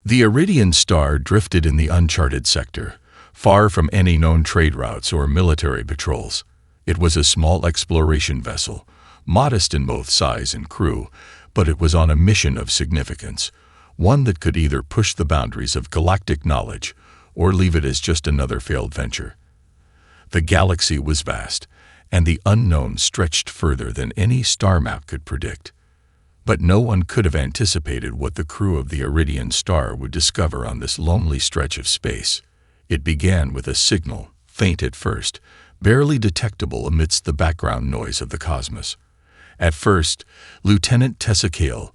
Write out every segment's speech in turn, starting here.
The Iridian star drifted in the uncharted sector, far from any known trade routes or military patrols. It was a small exploration vessel, modest in both size and crew, but it was on a mission of significance, one that could either push the boundaries of galactic knowledge or leave it as just another failed venture. The galaxy was vast, and the unknown stretched further than any star map could predict. But no one could have anticipated what the crew of the Iridian star would discover on this lonely stretch of space. It began with a signal, faint at first, barely detectable amidst the background noise of the cosmos. At first, Lieutenant Tessa Kale,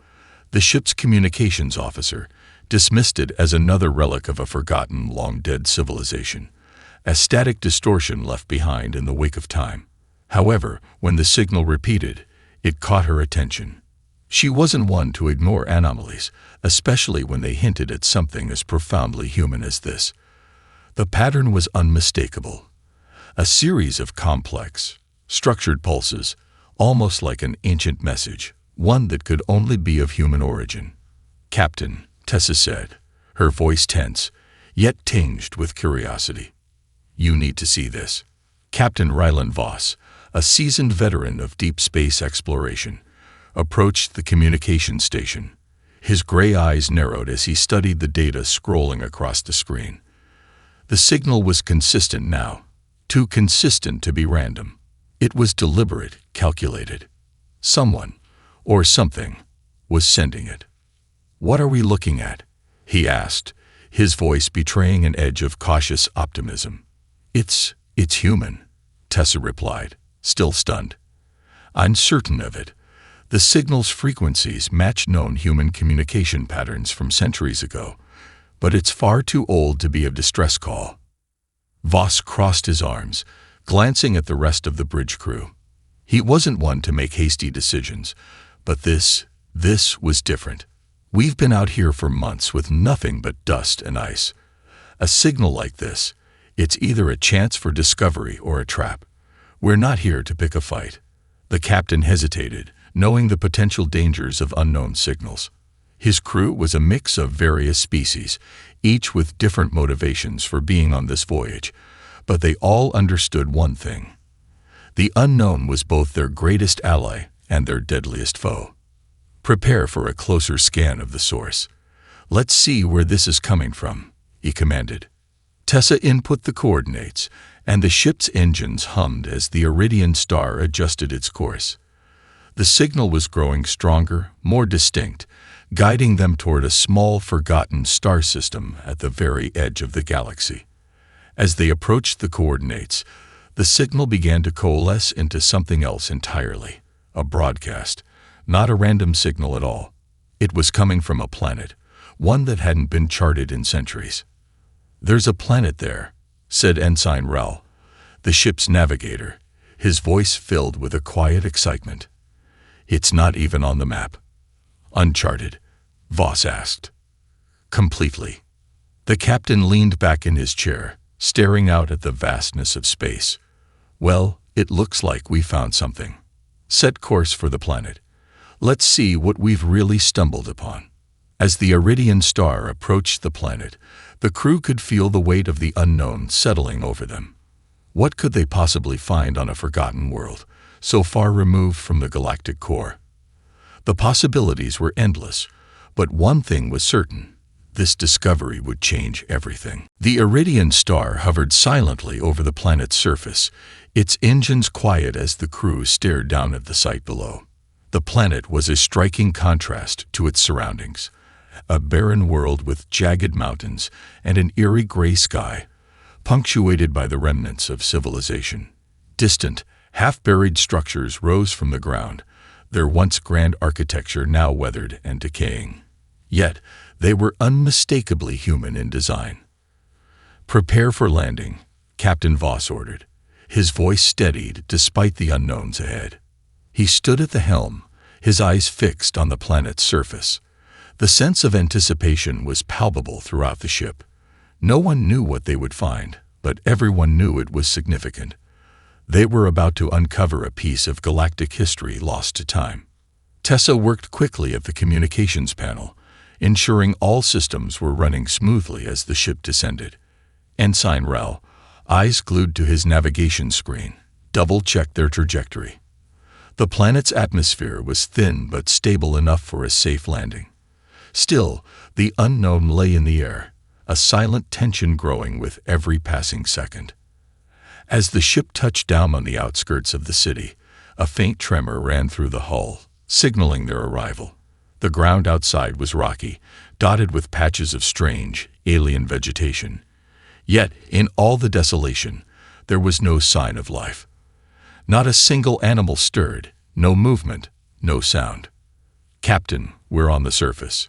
the ship's communications officer, dismissed it as another relic of a forgotten, long-dead civilization, a static distortion left behind in the wake of time. However, when the signal repeated, it caught her attention. She wasn't one to ignore anomalies, especially when they hinted at something as profoundly human as this. The pattern was unmistakable. A series of complex, structured pulses, almost like an ancient message, one that could only be of human origin. "Captain," Tessa said, her voice tense, yet tinged with curiosity. "You need to see this." Captain Ryland Voss, a seasoned veteran of deep space exploration, approached the communication station. His gray eyes narrowed as he studied the data scrolling across the screen. The signal was consistent now, too consistent to be random. It was deliberate, calculated. Someone, or something, was sending it. "What are we looking at?" he asked, his voice betraying an edge of cautious optimism. It's human," Tessa replied, still stunned. "I'm certain of it. The signal's frequencies match known human communication patterns from centuries ago, but it's far too old to be a distress call." Voss crossed his arms, glancing at the rest of the bridge crew. He wasn't one to make hasty decisions, but this was different. "We've been out here for months with nothing but dust and ice. A signal like this, it's either a chance for discovery or a trap. We're not here to pick a fight." The captain hesitated, knowing the potential dangers of unknown signals. His crew was a mix of various species, each with different motivations for being on this voyage, but they all understood one thing. The unknown was both their greatest ally and their deadliest foe. "Prepare for a closer scan of the source. Let's see where this is coming from," he commanded. Tessa input the coordinates, and the ship's engines hummed as the Iridian star adjusted its course. The signal was growing stronger, more distinct, guiding them toward a small, forgotten star system at the very edge of the galaxy. As they approached the coordinates, the signal began to coalesce into something else entirely, a broadcast, not a random signal at all. It was coming from a planet, one that hadn't been charted in centuries. "There's a planet there," said Ensign Rel, the ship's navigator, his voice filled with a quiet excitement. "It's not even on the map." "Uncharted?" Voss asked. "Completely." The captain leaned back in his chair, staring out at the vastness of space. "Well, it looks like we found something. Set course for the planet. Let's see what we've really stumbled upon." As the Iridian star approached the planet, the crew could feel the weight of the unknown settling over them. What could they possibly find on a forgotten world, so far removed from the galactic core? The possibilities were endless, but one thing was certain: this discovery would change everything. The Iridian star hovered silently over the planet's surface, its engines quiet as the crew stared down at the site below. The planet was a striking contrast to its surroundings, a barren world with jagged mountains and an eerie gray sky, punctuated by the remnants of civilization. Distant, half-buried structures rose from the ground, their once grand architecture now weathered and decaying. Yet, they were unmistakably human in design. "Prepare for landing," Captain Voss ordered. His voice steadied despite the unknowns ahead. He stood at the helm, his eyes fixed on the planet's surface. The sense of anticipation was palpable throughout the ship. No one knew what they would find, but everyone knew it was significant. They were about to uncover a piece of galactic history lost to time. Tessa worked quickly at the communications panel, ensuring all systems were running smoothly as the ship descended. Ensign Rel, eyes glued to his navigation screen, double-checked their trajectory. The planet's atmosphere was thin but stable enough for a safe landing. Still, the unknown lay in the air, a silent tension growing with every passing second. As the ship touched down on the outskirts of the city, a faint tremor ran through the hull, signaling their arrival. The ground outside was rocky, dotted with patches of strange, alien vegetation. Yet, in all the desolation, there was no sign of life. Not a single animal stirred, no movement, no sound. "Captain, we're on the surface.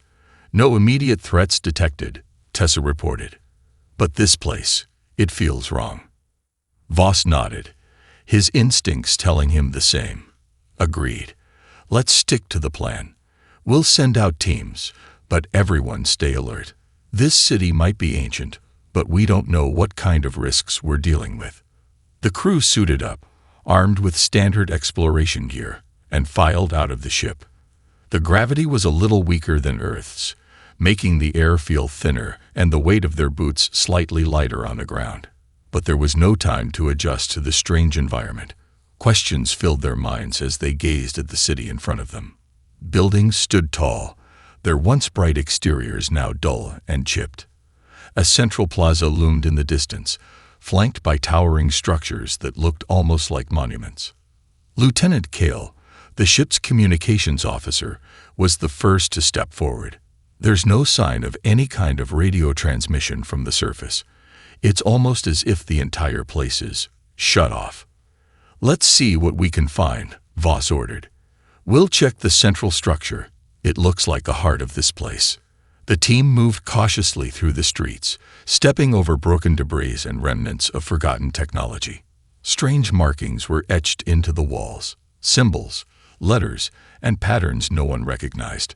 No immediate threats detected," Tessa reported. "But this place, it feels wrong." Voss nodded, his instincts telling him the same. "Agreed. Let's stick to the plan. We'll send out teams, but everyone stay alert. This city might be ancient, but we don't know what kind of risks we're dealing with." The crew suited up, armed with standard exploration gear, and filed out of the ship. The gravity was a little weaker than Earth's, making the air feel thinner and the weight of their boots slightly lighter on the ground. But there was no time to adjust to the strange environment. Questions filled their minds as they gazed at the city in front of them. Buildings stood tall, their once bright exteriors now dull and chipped. A central plaza loomed in the distance, flanked by towering structures that looked almost like monuments. Lieutenant Kale, the ship's communications officer, was the first to step forward. "There's no sign of any kind of radio transmission from the surface. It's almost as if the entire place is shut off." "Let's see what we can find," Voss ordered. "We'll check the central structure. It looks like the heart of this place." The team moved cautiously through the streets, stepping over broken debris and remnants of forgotten technology. Strange markings were etched into the walls, symbols, letters, and patterns no one recognized.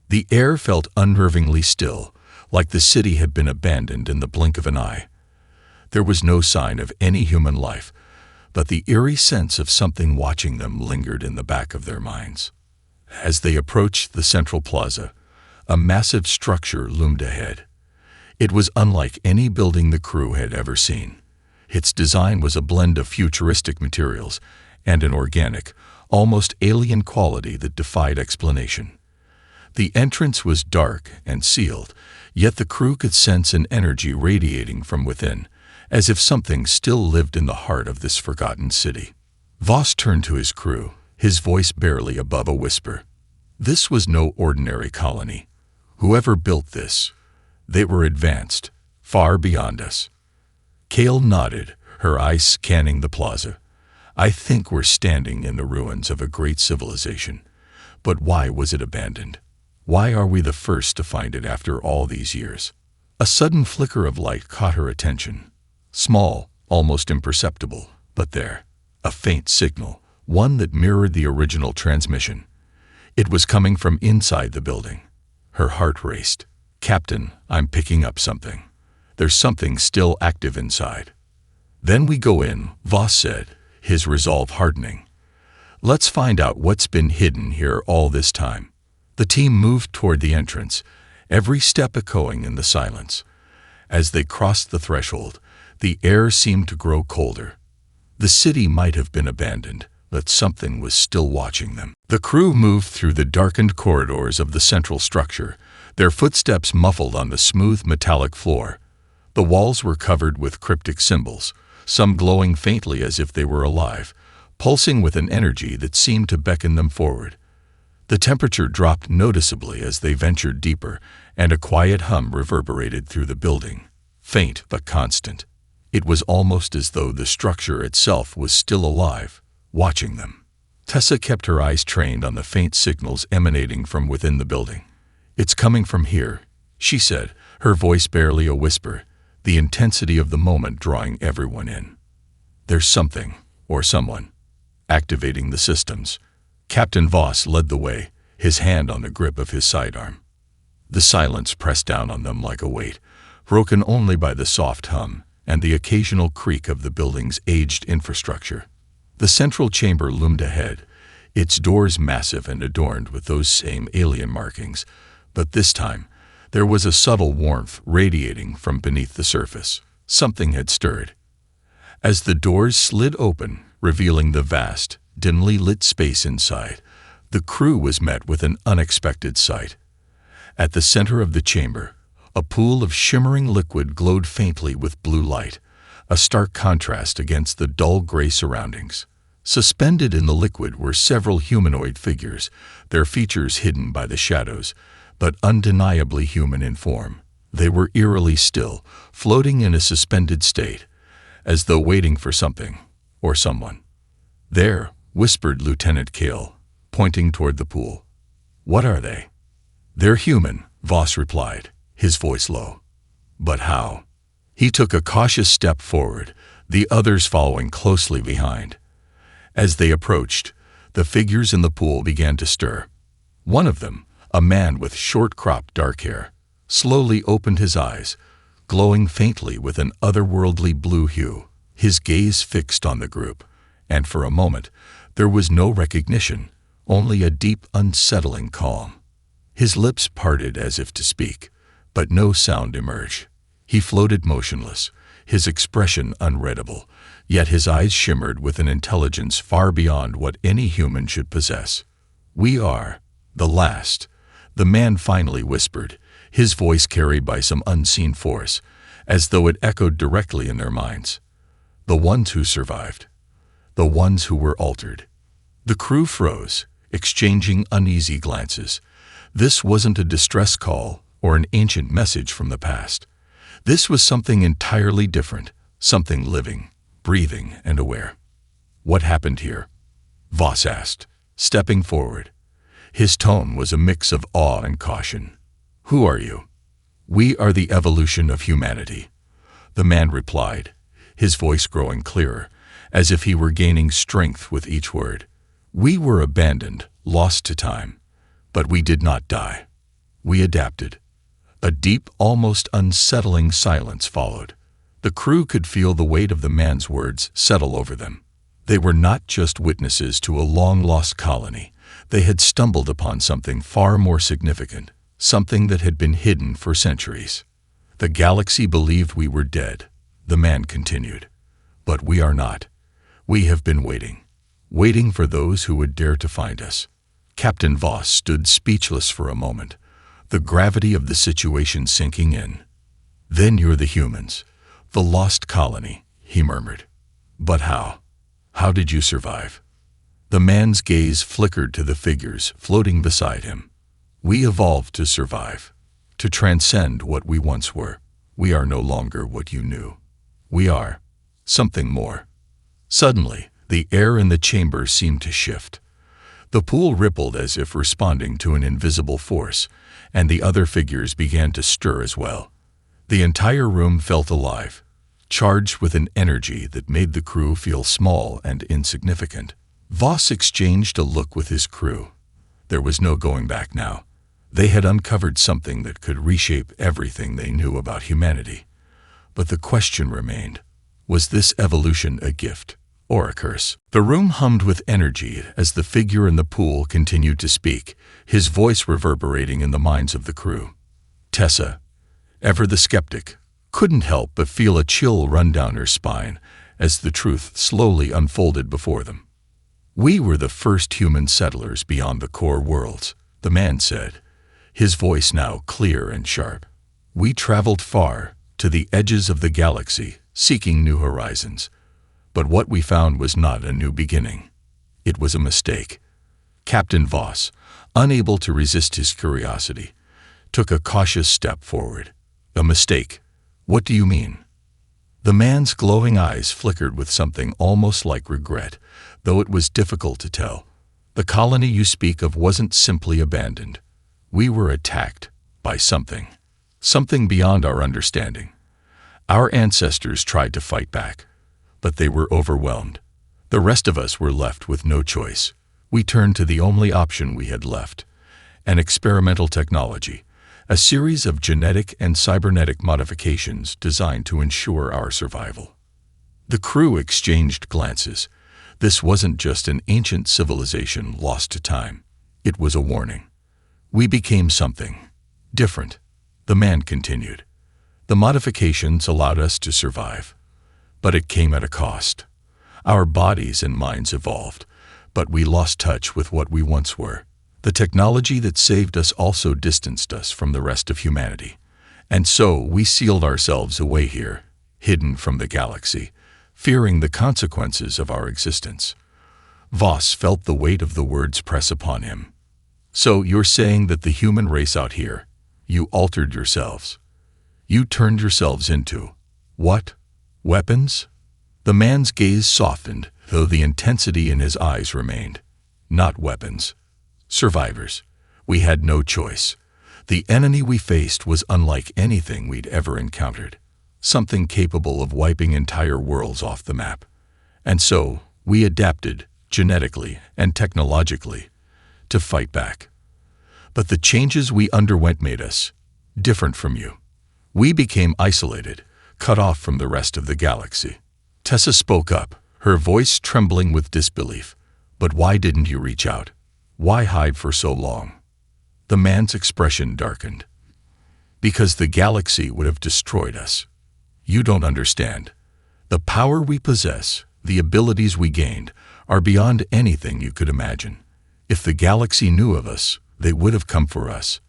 The air felt unnervingly still, like the city had been abandoned in the blink of an eye. There was no sign of any human life, but the eerie sense of something watching them lingered in the back of their minds. As they approached the central plaza, a massive structure loomed ahead. It was unlike any building the crew had ever seen. Its design was a blend of futuristic materials and an organic, almost alien quality that defied explanation. The entrance was dark and sealed, yet the crew could sense an energy radiating from within, as if something still lived in the heart of this forgotten city. Voss turned to his crew, his voice barely above a whisper. This was no ordinary colony. Whoever built this, they were advanced, far beyond us. Kale nodded, her eyes scanning the plaza. "I think we're standing in the ruins of a great civilization. But why was it abandoned? Why are we the first to find it after all these years?" A sudden flicker of light caught her attention. Small, almost imperceptible, but there. A faint signal, one that mirrored the original transmission. It was coming from inside the building. Her heart raced. "Captain, I'm picking up something. There's something still active inside." "Then we go in," Voss said, his resolve hardening. "Let's find out what's been hidden here all this time." The team moved toward the entrance, every step echoing in the silence. As they crossed the threshold, the air seemed to grow colder. The city might have been abandoned, but something was still watching them. The crew moved through the darkened corridors of the central structure, their footsteps muffled on the smooth metallic floor. The walls were covered with cryptic symbols, some glowing faintly as if they were alive, pulsing with an energy that seemed to beckon them forward. The temperature dropped noticeably as they ventured deeper, and a quiet hum reverberated through the building, faint but constant. It was almost as though the structure itself was still alive, watching them. Tessa kept her eyes trained on the faint signals emanating from within the building. "It's coming from here," she said, her voice barely a whisper, the intensity of the moment drawing everyone in. "There's something, or someone, activating the systems." Captain Voss led the way, his hand on the grip of his sidearm. The silence pressed down on them like a weight, broken only by the soft hum and the occasional creak of the building's aged infrastructure. The central chamber loomed ahead, its doors massive and adorned with those same alien markings, but this time There was a subtle warmth radiating from beneath the surface. Something had stirred. As the doors slid open, revealing the vast, dimly lit space inside, the crew was met with an unexpected sight. At the center of the chamber, a pool of shimmering liquid glowed faintly with blue light, a stark contrast against the dull gray surroundings. Suspended in the liquid were several humanoid figures, their features hidden by the shadows, but undeniably human in form. They were eerily still, floating in a suspended state, as though waiting for something or someone. "There," whispered Lieutenant Kale, pointing toward the pool. "What are they?" "They're human," Voss replied, his voice low. "But how?" He took a cautious step forward, the others following closely behind. As they approached, the figures in the pool began to stir. One of them, a man with short-cropped dark hair, slowly opened his eyes, glowing faintly with an otherworldly blue hue, his gaze fixed on the group, and for a moment there was no recognition, only a deep, unsettling calm. His lips parted as if to speak, but no sound emerged. He floated motionless, his expression unreadable, yet his eyes shimmered with an intelligence far beyond what any human should possess. "We are the last," the man finally whispered, his voice carried by some unseen force, as though it echoed directly in their minds. "The ones who survived. The ones who were altered." The crew froze, exchanging uneasy glances. This wasn't a distress call or an ancient message from the past. This was something entirely different, something living, breathing, and aware. "What happened here?" Voss asked, stepping forward. His tone was a mix of awe and caution. "Who are you?" "We are the evolution of humanity," the man replied, his voice growing clearer, as if he were gaining strength with each word. "We were abandoned, lost to time, but we did not die. We adapted." A deep, almost unsettling silence followed. The crew could feel the weight of the man's words settle over them. They were not just witnesses to a long-lost colony. They had stumbled upon something far more significant, something that had been hidden for centuries. "The galaxy believed we were dead," the man continued. "But we are not. We have been waiting for those who would dare to find us." Captain Voss stood speechless for a moment, the gravity of the situation sinking in. "Then you're the humans, the lost colony," he murmured. "But how? How did you survive?" The man's gaze flickered to the figures floating beside him. "We evolved to survive, to transcend what we once were. We are no longer what you knew. We are something more." Suddenly, the air in the chamber seemed to shift. The pool rippled as if responding to an invisible force, and the other figures began to stir as well. The entire room felt alive, charged with an energy that made the crew feel small and insignificant. Voss exchanged a look with his crew. There was no going back now. They had uncovered something that could reshape everything they knew about humanity. But the question remained, was this evolution a gift or a curse? The room hummed with energy as the figure in the pool continued to speak, his voice reverberating in the minds of the crew. Tessa, ever the skeptic, couldn't help but feel a chill run down her spine as the truth slowly unfolded before them. "We were the first human settlers beyond the core worlds," the man said, his voice now clear and sharp. "We traveled far, to the edges of the galaxy, seeking new horizons. But what we found was not a new beginning. It was a mistake." Captain Voss, unable to resist his curiosity, took a cautious step forward. "A mistake? What do you mean?" The man's glowing eyes flickered with something almost like regret, though it was difficult to tell. "The colony you speak of wasn't simply abandoned. We were attacked by something beyond our understanding. Our ancestors tried to fight back, but they were overwhelmed. The rest of us were left with no choice. We turned to the only option we had left, an experimental technology, a series of genetic and cybernetic modifications designed to ensure our survival." The crew exchanged glances. This wasn't just an ancient civilization lost to time. It was a warning. We became something different, The man continued. The modifications allowed us to survive, but it came at a cost. Our bodies and minds evolved, but we lost touch with what we once were. The technology that saved us also distanced us from the rest of humanity. And so we sealed ourselves away here, hidden from the galaxy, fearing the consequences of our existence. Voss felt the weight of the words press upon him. So you're saying that the human race out here, you altered yourselves. You turned yourselves into, what? Weapons? The man's gaze softened, though the intensity in his eyes remained. Not weapons. Survivors. We had no choice. The enemy we faced was unlike anything we'd ever encountered. Something capable of wiping entire worlds off the map. And so, we adapted, genetically and technologically, to fight back. But the changes we underwent made us different from you. We became isolated, cut off from the rest of the galaxy. Tessa spoke up, her voice trembling with disbelief. But why didn't you reach out? Why hide for so long? The man's expression darkened. Because the galaxy would have destroyed us. You don't understand. The power we possess, the abilities we gained, are beyond anything you could imagine. If the galaxy knew of us, they would have come for us,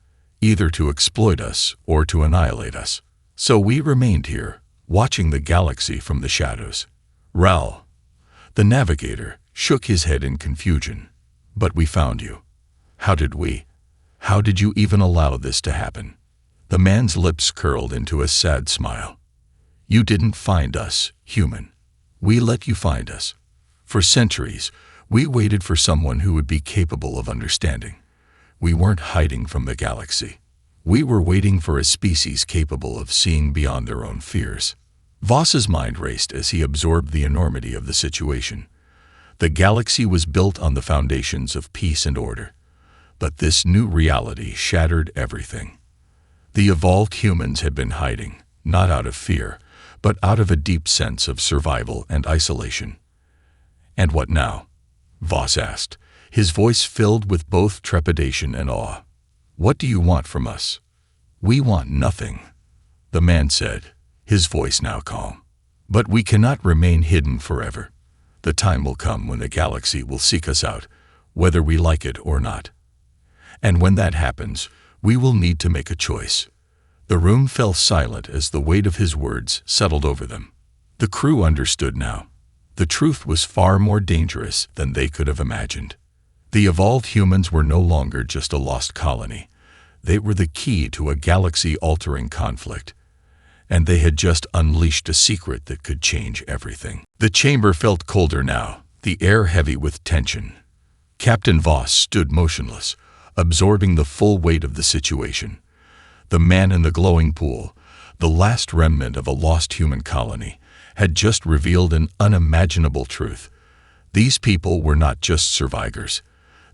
either to exploit us or to annihilate us. So we remained here, watching the galaxy from the shadows. Ral, the navigator, shook his head in confusion. But we found you. How did we? How did you even allow this to happen? The man's lips curled into a sad smile. You didn't find us, human. We let you find us. For centuries, we waited for someone who would be capable of understanding. We weren't hiding from the galaxy. We were waiting for a species capable of seeing beyond their own fears. Voss's mind raced as he absorbed the enormity of the situation. The galaxy was built on the foundations of peace and order. But this new reality shattered everything. The evolved humans had been hiding, not out of fear, but out of a deep sense of survival and isolation. And what now? Voss asked, his voice filled with both trepidation and awe. What do you want from us? We want nothing, the man said, his voice now calm. But we cannot remain hidden forever. The time will come when the galaxy will seek us out, whether we like it or not. And when that happens, we will need to make a choice. The room fell silent as the weight of his words settled over them. The crew understood now. The truth was far more dangerous than they could have imagined. The evolved humans were no longer just a lost colony. They were the key to a galaxy-altering conflict. And they had just unleashed a secret that could change everything. The chamber felt colder now, the air heavy with tension. Captain Voss stood motionless, absorbing the full weight of the situation. The man in the glowing pool, the last remnant of a lost human colony, had just revealed an unimaginable truth. These people were not just survivors.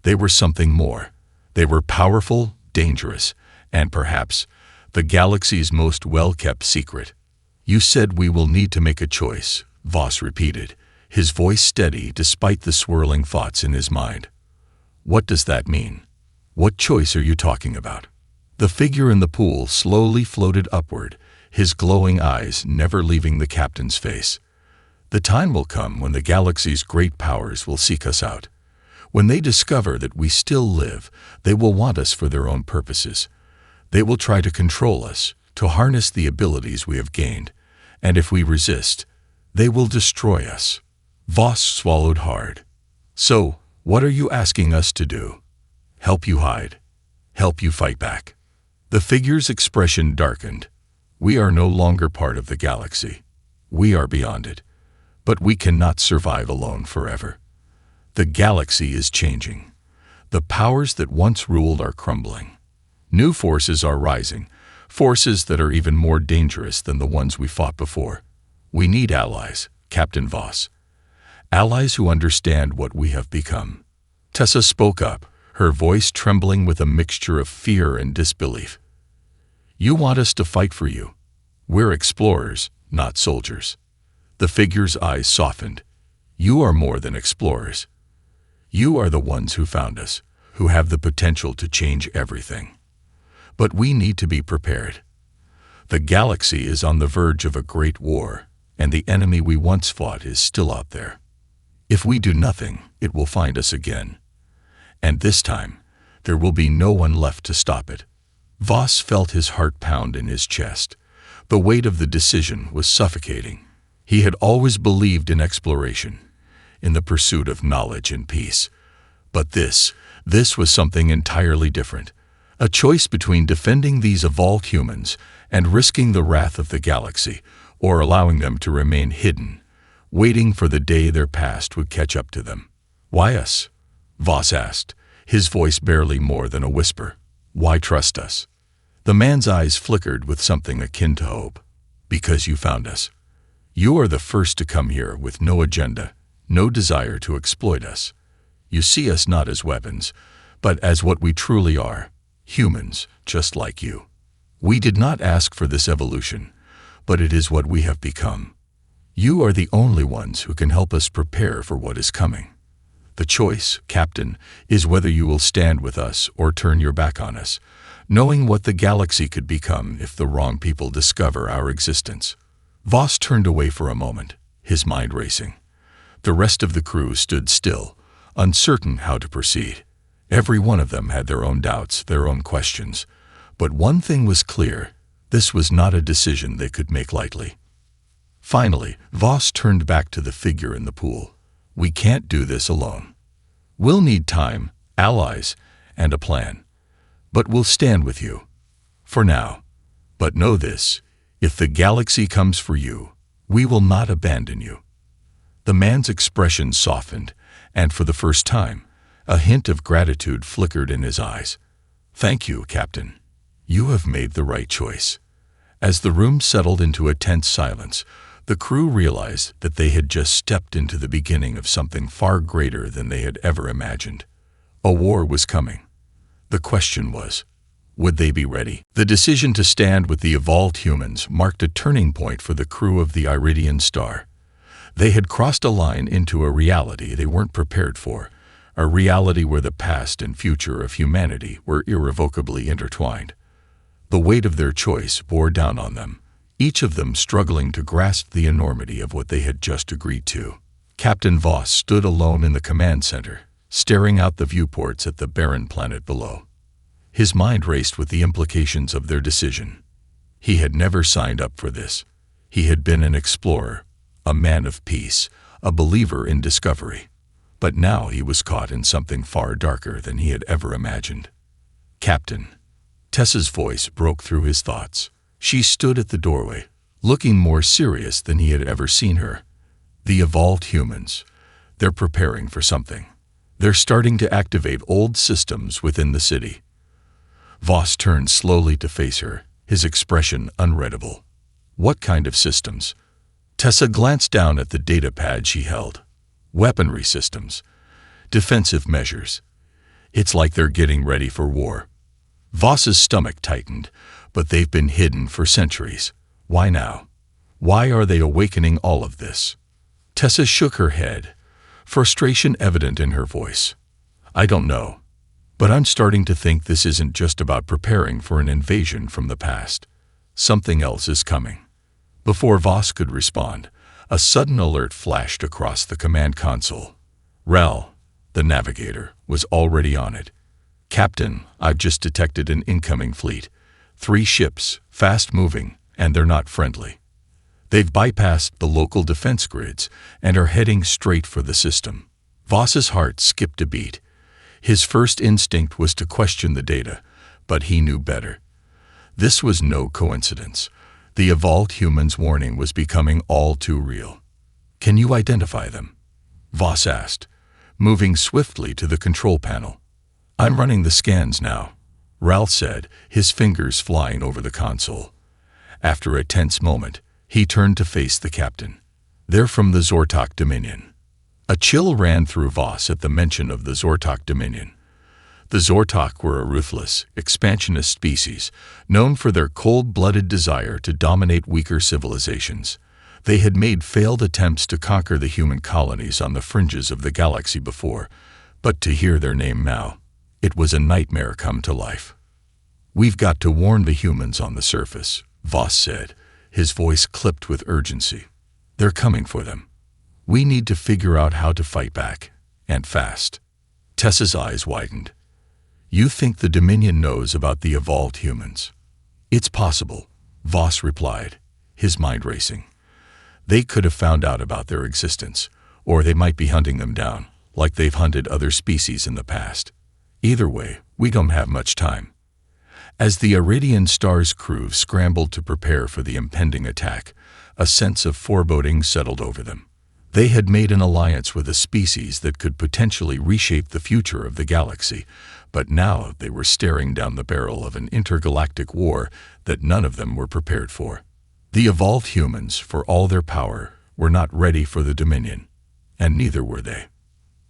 They were something more. They were powerful, dangerous, and perhaps the galaxy's most well-kept secret. You said we will need to make a choice, Voss repeated, his voice steady despite the swirling thoughts in his mind. What does that mean? What choice are you talking about? The figure in the pool slowly floated upward, his glowing eyes never leaving the captain's face. The time will come when the galaxy's great powers will seek us out. When they discover that we still live, they will want us for their own purposes. They will try to control us, to harness the abilities we have gained, and if we resist, they will destroy us. Voss swallowed hard. So, what are you asking us to do? Help you hide? Help you fight back? The figure's expression darkened. We are no longer part of the galaxy. We are beyond it. But we cannot survive alone forever. The galaxy is changing. The powers that once ruled are crumbling. New forces are rising, forces that are even more dangerous than the ones we fought before. We need allies, Captain Voss. Allies who understand what we have become. Tessa spoke up, her voice trembling with a mixture of fear and disbelief. You want us to fight for you. We're explorers, not soldiers. The figure's eyes softened. You are more than explorers. You are the ones who found us, who have the potential to change everything. But we need to be prepared. The galaxy is on the verge of a great war, and the enemy we once fought is still out there. If we do nothing, it will find us again. And this time, there will be no one left to stop it. Voss felt his heart pound in his chest. The weight of the decision was suffocating. He had always believed in exploration, in the pursuit of knowledge and peace. But this was something entirely different. A choice between defending these evolved humans and risking the wrath of the galaxy, or allowing them to remain hidden, waiting for the day their past would catch up to them. "Why us?" Voss asked, his voice barely more than a whisper. "Why trust us?" The man's eyes flickered with something akin to hope. "Because you found us. You are the first to come here with no agenda, no desire to exploit us. You see us not as weapons, but as what we truly are, humans, just like you. We did not ask for this evolution, but it is what we have become. You are the only ones who can help us prepare for what is coming. The choice, Captain, is whether you will stand with us or turn your back on us, knowing what the galaxy could become if the wrong people discover our existence." Voss turned away for a moment, his mind racing. The rest of the crew stood still, uncertain how to proceed. Every one of them had their own doubts, their own questions. But one thing was clear: this was not a decision they could make lightly. Finally, Voss turned back to the figure in the pool. "We can't do this alone. We'll need time, allies, and a plan. But we'll stand with you. For now. But know this: if the galaxy comes for you, we will not abandon you." The man's expression softened, and for the first time, a hint of gratitude flickered in his eyes. "Thank you, Captain. You have made the right choice." As the room settled into a tense silence, the crew realized that they had just stepped into the beginning of something far greater than they had ever imagined. A war was coming. The question was, would they be ready? The decision to stand with the evolved humans marked a turning point for the crew of the Iridian Star. They had crossed a line into a reality they weren't prepared for, a reality where the past and future of humanity were irrevocably intertwined. The weight of their choice bore down on them, each of them struggling to grasp the enormity of what they had just agreed to. Captain Voss stood alone in the command center, staring out the viewports at the barren planet below. His mind raced with the implications of their decision. He had never signed up for this. He had been an explorer, a man of peace, a believer in discovery. But now he was caught in something far darker than he had ever imagined. "Captain." Tessa's voice broke through his thoughts. She stood at the doorway, looking more serious than he had ever seen her. "The evolved humans. They're preparing for something. They're starting to activate old systems within the city." Voss turned slowly to face her, his expression unreadable. "What kind of systems?" Tessa glanced down at the data pad she held. "Weaponry systems. Defensive measures. It's like they're getting ready for war." Voss's stomach tightened, but they've been hidden for centuries. Why now? Why are they awakening all of this? Tessa shook her head, frustration evident in her voice. "I don't know. But I'm starting to think this isn't just about preparing for an invasion from the past. Something else is coming." Before Voss could respond, a sudden alert flashed across the command console. Rel, the navigator, was already on it. "Captain, I've just detected an incoming fleet. 3 ships, fast-moving, and they're not friendly. They've bypassed the local defense grids and are heading straight for the system." Voss's heart skipped a beat. His first instinct was to question the data, but he knew better. This was no coincidence. The evolved humans' warning was becoming all too real. "Can you identify them?" Voss asked, moving swiftly to the control panel. "I'm running the scans now," Ralph said, his fingers flying over the console. After a tense moment, he turned to face the captain. "They're from the Zortok Dominion." A chill ran through Voss at the mention of the Zortok Dominion. The Zortok were a ruthless, expansionist species, known for their cold-blooded desire to dominate weaker civilizations. They had made failed attempts to conquer the human colonies on the fringes of the galaxy before, but to hear their name now, it was a nightmare come to life. "We've got to warn the humans on the surface," Voss said, his voice clipped with urgency. "They're coming for them. We need to figure out how to fight back, and fast." Tessa's eyes widened. "You think the Dominion knows about the evolved humans?" "It's possible," Voss replied, his mind racing. "They could have found out about their existence, or they might be hunting them down, like they've hunted other species in the past. Either way, we don't have much time." As the Iridian Star's crew scrambled to prepare for the impending attack, a sense of foreboding settled over them. They had made an alliance with a species that could potentially reshape the future of the galaxy, but now they were staring down the barrel of an intergalactic war that none of them were prepared for. The evolved humans, for all their power, were not ready for the Dominion, and neither were they.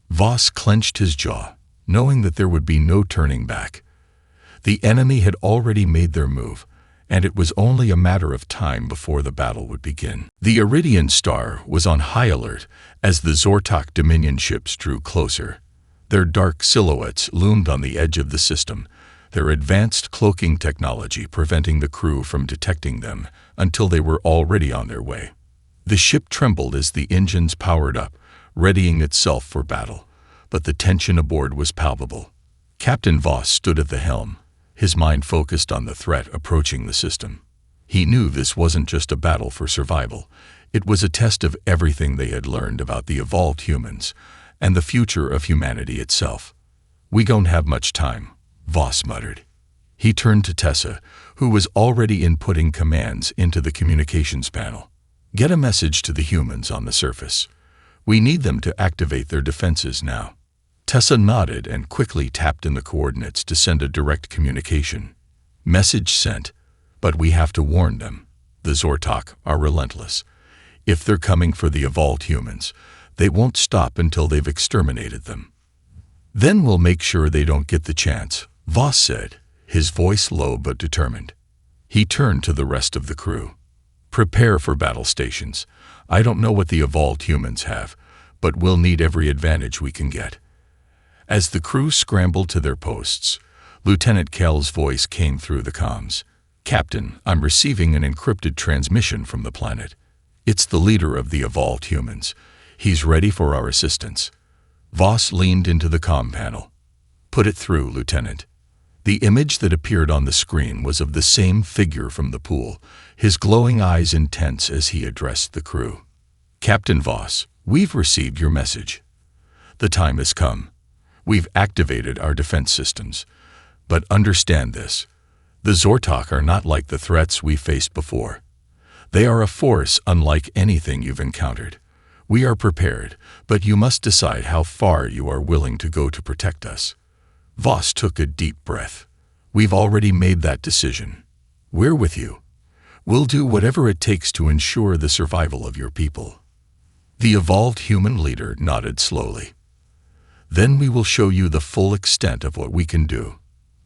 Voss clenched his jaw, knowing that there would be no turning back. The enemy had already made their move, and it was only a matter of time before the battle would begin. The Iridian Star was on high alert as the Zortok Dominion ships drew closer. Their dark silhouettes loomed on the edge of the system, their advanced cloaking technology preventing the crew from detecting them until they were already on their way. The ship trembled as the engines powered up, readying itself for battle, but the tension aboard was palpable. Captain Voss stood at the helm, his mind focused on the threat approaching the system. He knew this wasn't just a battle for survival. It was a test of everything they had learned about the evolved humans and the future of humanity itself. "We don't have much time," Voss muttered. He turned to Tessa, who was already inputting commands into the communications panel. "Get a message to the humans on the surface. We need them to activate their defenses now." Tessa nodded and quickly tapped in the coordinates to send a direct communication. "Message sent, but we have to warn them. The Zortok are relentless. If they're coming for the evolved humans, they won't stop until they've exterminated them. Then we'll make sure they don't get the chance," Voss said, his voice low but determined. He turned to the rest of the crew. "Prepare for battle stations. I don't know what the evolved humans have, but we'll need every advantage we can get." As the crew scrambled to their posts, Lieutenant Kell's voice came through the comms. "Captain, I'm receiving an encrypted transmission from the planet. It's the leader of the evolved humans. He's ready for our assistance." Voss leaned into the comm panel. "Put it through, Lieutenant." The image that appeared on the screen was of the same figure from the pool, his glowing eyes intense as he addressed the crew. "Captain Voss, we've received your message. The time has come. We've activated our defense systems. But understand this. The Zortok are not like the threats we faced before. They are a force unlike anything you've encountered. We are prepared, but you must decide how far you are willing to go to protect us." Voss took a deep breath. "We've already made that decision. We're with you. We'll do whatever it takes to ensure the survival of your people." The evolved human leader nodded slowly. "Then we will show you the full extent of what we can do.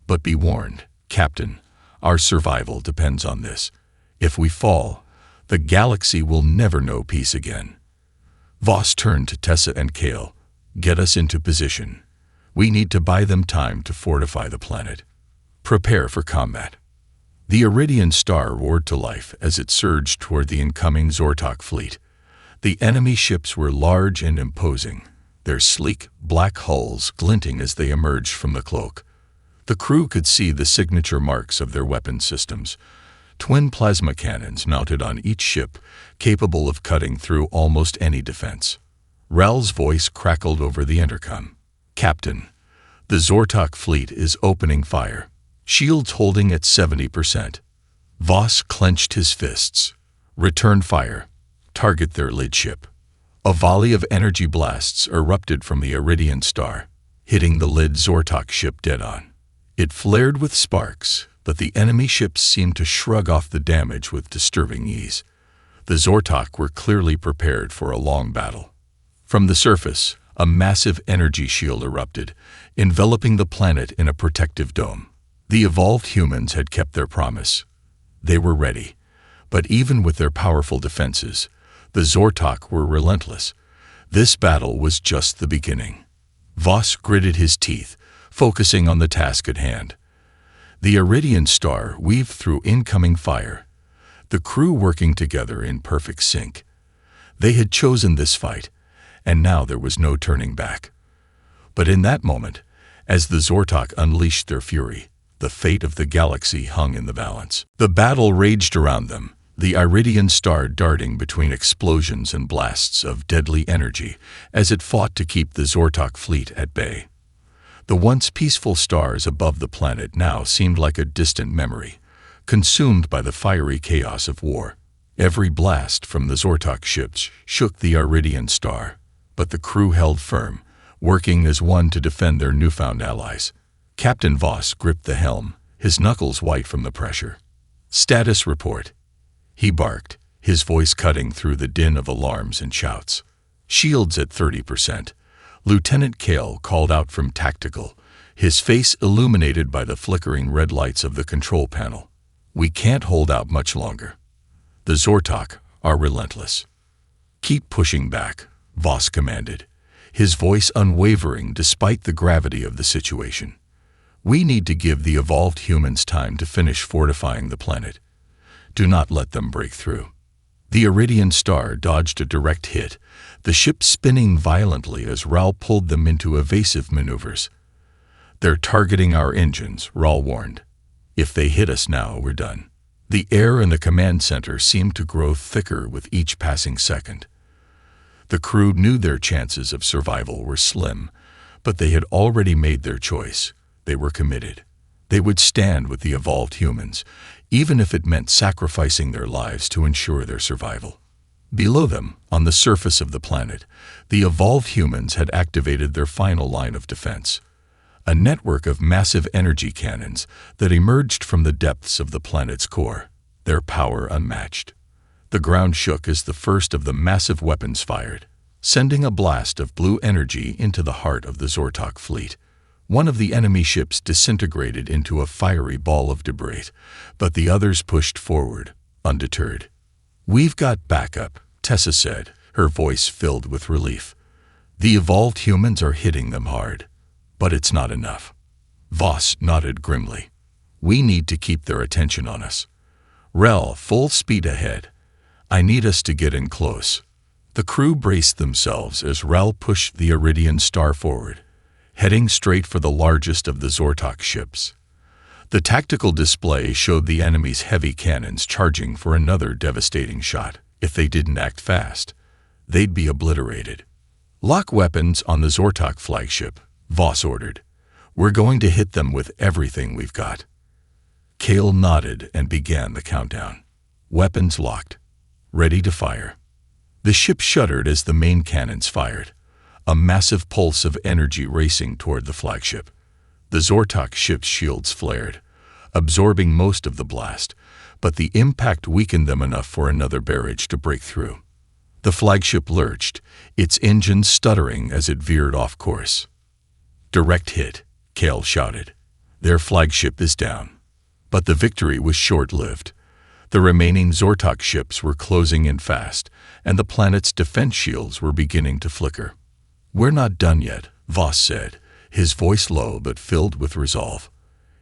But be warned, Captain, our survival depends on this. If we fall, the galaxy will never know peace again." Voss turned to Tessa and Kale. "Get us into position. We need to buy them time to fortify the planet. Prepare for combat." The Iridian Star roared to life as it surged toward the incoming Zortok fleet. The enemy ships were large and imposing, their sleek, black hulls glinting as they emerged from the cloak. The crew could see the signature marks of their weapon systems, twin plasma cannons mounted on each ship, capable of cutting through almost any defense. Ral's voice crackled over the intercom. "Captain, the Zortok fleet is opening fire. Shields holding at 70%. Voss clenched his fists. "Return fire. Target their lead ship." A volley of energy blasts erupted from the Iridian Star, hitting the lead Zortok ship dead on. It flared with sparks, but the enemy ships seemed to shrug off the damage with disturbing ease. The Zortok were clearly prepared for a long battle. From the surface, a massive energy shield erupted, enveloping the planet in a protective dome. The evolved humans had kept their promise. They were ready, but even with their powerful defenses, the Zortok were relentless. This battle was just the beginning. Voss gritted his teeth, focusing on the task at hand. The Iridian Star weaved through incoming fire, the crew working together in perfect sync. They had chosen this fight, and now there was no turning back. But in that moment, as the Zortok unleashed their fury, the fate of the galaxy hung in the balance. The battle raged around them, the Iridian star darting between explosions and blasts of deadly energy as it fought to keep the Zortok fleet at bay. The once peaceful stars above the planet now seemed like a distant memory, consumed by the fiery chaos of war. Every blast from the Zortok ships shook the Iridian star, but the crew held firm, working as one to defend their newfound allies. Captain Voss gripped the helm, his knuckles white from the pressure. "Status report," he barked, his voice cutting through the din of alarms and shouts. "Shields at 30%. Lieutenant Kale called out from tactical, his face illuminated by the flickering red lights of the control panel. "We can't hold out much longer. The Zortok are relentless." "Keep pushing back," Voss commanded, his voice unwavering despite the gravity of the situation. "We need to give the evolved humans time to finish fortifying the planet. Do not let them break through." The Iridian star dodged a direct hit, the ship spinning violently as Ral pulled them into evasive maneuvers. "They're targeting our engines," Ral warned. "If they hit us now, we're done." The air in the command center seemed to grow thicker with each passing second. The crew knew their chances of survival were slim, but they had already made their choice. They were committed. They would stand with the evolved humans, even if it meant sacrificing their lives to ensure their survival. Below them, on the surface of the planet, the evolved humans had activated their final line of defense, a network of massive energy cannons that emerged from the depths of the planet's core, their power unmatched. The ground shook as the first of the massive weapons fired, sending a blast of blue energy into the heart of the Zortok fleet. One of the enemy ships disintegrated into a fiery ball of debris, but the others pushed forward, undeterred. "We've got backup," Tessa said, her voice filled with relief. "The evolved humans are hitting them hard, but it's not enough." Voss nodded grimly. "We need to keep their attention on us. Rel, full speed ahead. I need us to get in close." The crew braced themselves as Rel pushed the Iridian star forward, heading straight for the largest of the Zortok ships. The tactical display showed the enemy's heavy cannons charging for another devastating shot. If they didn't act fast, they'd be obliterated. "Lock weapons on the Zortok flagship," Voss ordered. "We're going to hit them with everything we've got." Kale nodded and began the countdown. Weapons locked, ready to fire. The ship shuddered as the main cannons fired, a massive pulse of energy racing toward the flagship. The Zortok ship's shields flared, absorbing most of the blast, but the impact weakened them enough for another barrage to break through. The flagship lurched, its engines stuttering as it veered off course. "Direct hit," Kale shouted. "Their flagship is down." But the victory was short-lived. The remaining Zortok ships were closing in fast, and the planet's defense shields were beginning to flicker. "We're not done yet," Voss said, his voice low but filled with resolve.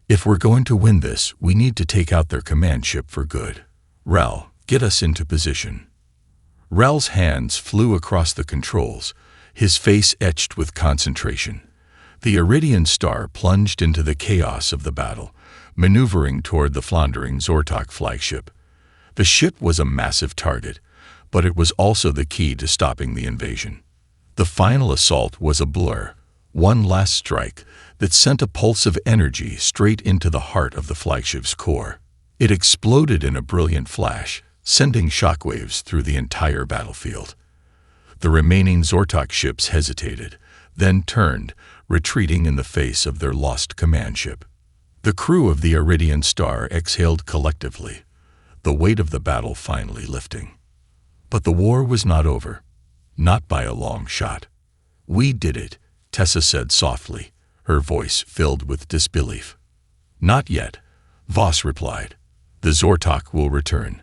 "If we're going to win this, we need to take out their command ship for good. Ral, get us into position." Ral's hands flew across the controls, his face etched with concentration. The Iridian star plunged into the chaos of the battle, maneuvering toward the floundering Zortok flagship. The ship was a massive target, but it was also the key to stopping the invasion. The final assault was a blur, one last strike that sent a pulse of energy straight into the heart of the flagship's core. It exploded in a brilliant flash, sending shockwaves through the entire battlefield. The remaining Zortok ships hesitated, then turned, retreating in the face of their lost command ship. The crew of the Iridian star exhaled collectively, the weight of the battle finally lifting. But the war was not over. Not by a long shot. "We did it," Tessa said softly, her voice filled with disbelief. "Not yet," Voss replied. "The Zortok will return.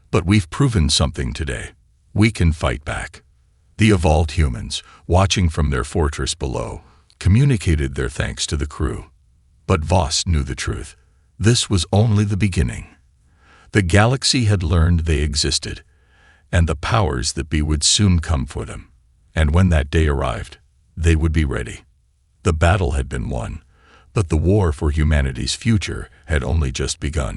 But we've proven something today. We can fight back." The evolved humans, watching from their fortress below, communicated their thanks to the crew. But Voss knew the truth. This was only the beginning. The galaxy had learned they existed, and the powers that be would soon come for them. And when that day arrived, they would be ready. The battle had been won, but the war for humanity's future had only just begun.